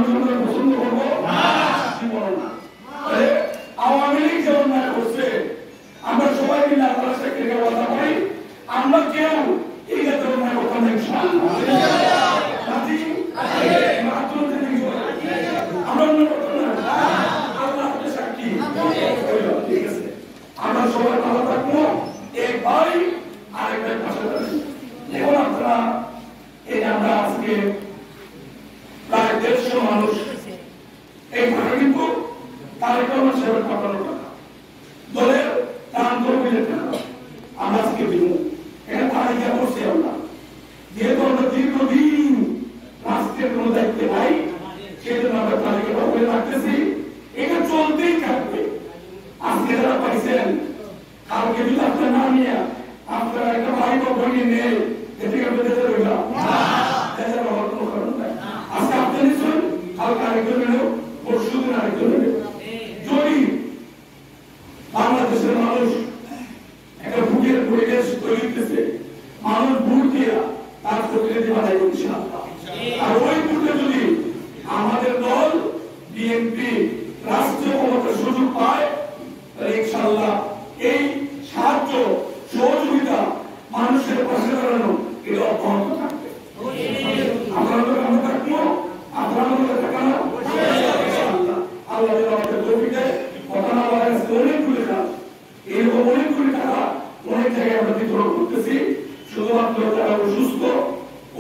জন্য পছন্দ করবো না। আওয়ামী লীগ যে অন্যায় করছে আমরা সবাই মিলে আল্লাহর সাথে কথা বলি, আমরা কেউ এই জাতীয় অন্যায় করতাম না ইনশাআল্লাহ। আমরা অন্যায় করতাম না, আল্লাহ আমাদের সাক্ষী। ঠিক আছে, আমরা সবাই ভালো থাকবো, এক ভাই আরেক ভাই পাশে থাকবো। এখন আপনারা এই আমরা আজকে প্রায় 150 মানুষ এই ঘরে কিন্তু তারেক রহমান সাহেবের পাঠানো টাকা দলের দান তহবিলের টাকা আমরা আজকে দিব। এটা তালিকা করছি আমরা, যেহেতু আমরা দীর্ঘদিন রাষ্ট্রের কোনো দায়িত্বে নাই, সেজন্য আমরা তালিকা তহবিল রাখতেছি। এটা চলতেই থাকবে। আজকে যারা পাইছেন, কালকে যদি আপনার না নিয়ে আপনারা একটা ভাই বা বোনই নেই, এতে আপনি দেশে রইলাম দেশের হওয়ার কোনো কারণ নাই। আজকে আপনি নিশ্চয় কালকে আরেকজন এলো, পরশু দিন আরেকজন এলো। যদি বাংলাদেশের মানুষ একটা ভোটের পরিবেশ তৈরি করতেছে, মানুষ ভোট দিয়ে তার প্রতিনিধি বানাই ইনশাআল্লাহ। আর ওই ভোটে যদি আমাদের দল বিএনপি রাষ্ট্রীয় ক্ষমতার সুযোগ পায়, তাহলে ইনশাআল্লাহ এই সাহায্য সহযোগিতা মানুষের পাশে দাঁড়ানো এটা অব্যাহত থাকবে। আপনাদের আমরা থাকবো, আপনাদের থাকানো আল্লাহ আমাদের তৌফিক দেয়। কথা না বলা গেছে অনেকগুলি কাজ, এরকম অনেকগুলি টাকা অনেক জায়গায় আমরা বিতরণ করতেছি, শুধুমাত্র যারা অসুস্থ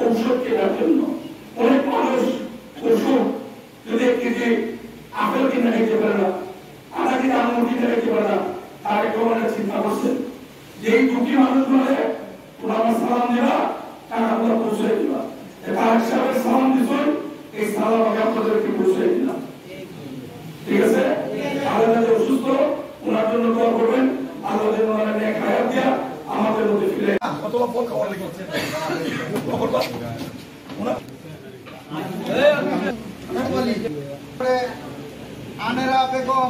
ঔষধ কেনার জন্য। অনেক মানুষ ওষুধ যদি 1 কেজি আপেল কিনে নিতে পারে না, আধা কেজি আঙুর কিনে নিতে পারে না, তার একটু চিন্তা করছেন যে এই দুঃখী মানুষগুলো আমার সালাম দিবা, টাকাগুলো পৌঁছে দিবা। তারেক সাহেবের সালাম দিচ্ছেন, এই সালাম আমি আপনাদেরকে পৌঁছে দিলাম। ঠিক আছে, আল্লাহ যে অসুস্থ ওনার জন্য দোয়া করবেন, আল্লাহ যেন ওনার নেক হায়াত দিয়া আমাদের মধ্যে ফিরে। কতটা ফল খাওয়ার লেগে হচ্ছে আনেরা বেগম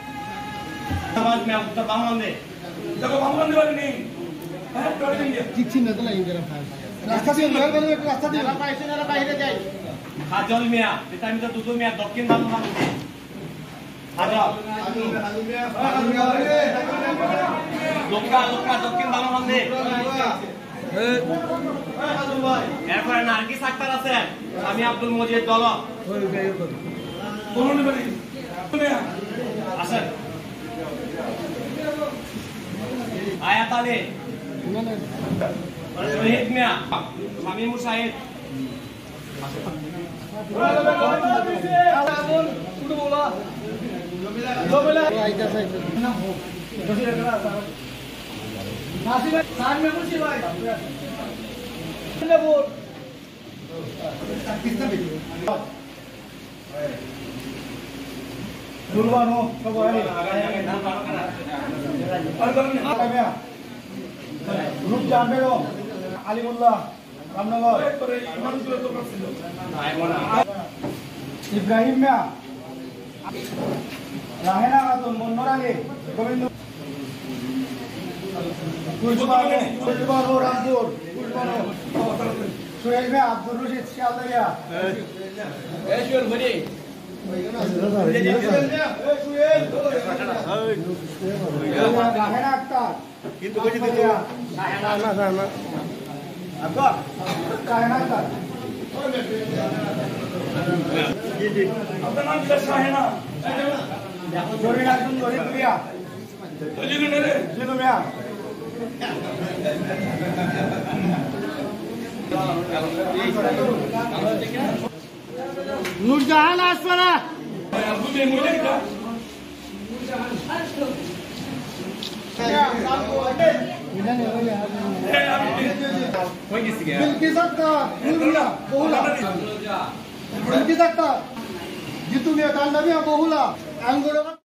समाज में आपका बामन दे देखो बामन दे वाली नहीं है, टोटल इंडिया কিচ্ছু না তো না ইন্ডিয়া রাস্তা দিয়ে বের বের একটা রাস্তা দিয়ে যারা বাইরে যায় হাজল মিয়া বিতামিতা দুদু মিয়া দক্ষিণ বাংলা হাজল লোকা লোকা দক্ষিণ বাংলা মন্দির এরপরে নার্গিস আক্তার আছে, আমি আব্দুল মজিদ দল কোন নেবেন আসেন আয়াত আলী শহীদ মিয়া শামীম মুশাহিদ দুলবানো সবাই গ্রুপ জানবেন আলিমুল্লাহ রামনগর ইব্রাহিম মিয়া রাহেনা খাতুন মন্নরাগে গোবিন্দ কুলবানো রামপুর সোহেল মিয়া আব্দুল রশিদ শিয়ালদারিয়া রাহেনা আক্তার কিন্তু আপনার নাম কি? শাহেনা জরিনা জরিনা মিয়া জিনু মিয়া নুরজাহান আসফারা জিতু মিয়া কান্ডা মিয়া বহুলা আঙ্গুর